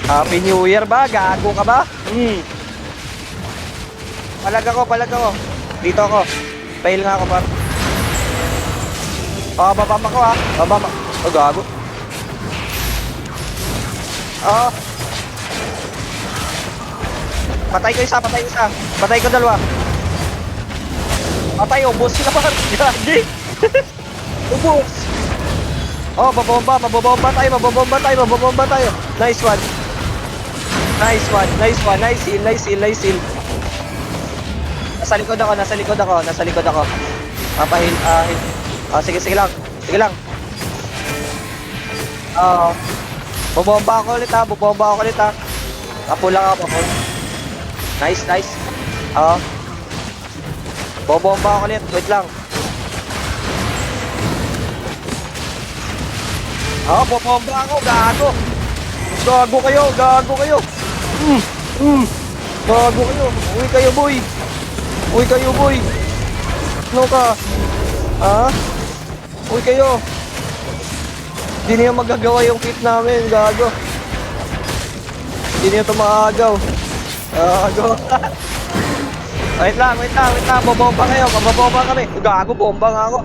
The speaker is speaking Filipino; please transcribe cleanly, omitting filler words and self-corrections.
Happy New Year ba? Gago ka ba? Palag ako, palag ako. Dito ako. Fail nga ako, par. Babama ko, ha. Babama. Gago. Patay ko isa, patay ko isa. Patay ko dalawa. Patay, ubos sila, par. Gagi. Ubos. Mabomba tayo, mabomba tayo. Nice one. Nice one. Nice heal. Nasa likod ako. Papahil, sige lang. Bobomba ako ulit, ha. Tapo lang ako. Nice. Bobomba ako ulit, wait lang. Bobomba ako, gago. Gago kayo. Gago kayo. Uwi kayo, boy. Ano ka? Uwi kayo. Hindi niya magagawa yung kit namin, gago. Hindi niya ito makagaw. Gago. Wait lang. Mabobomba kayo, mabobomba kami. Gago, bomba nga ako.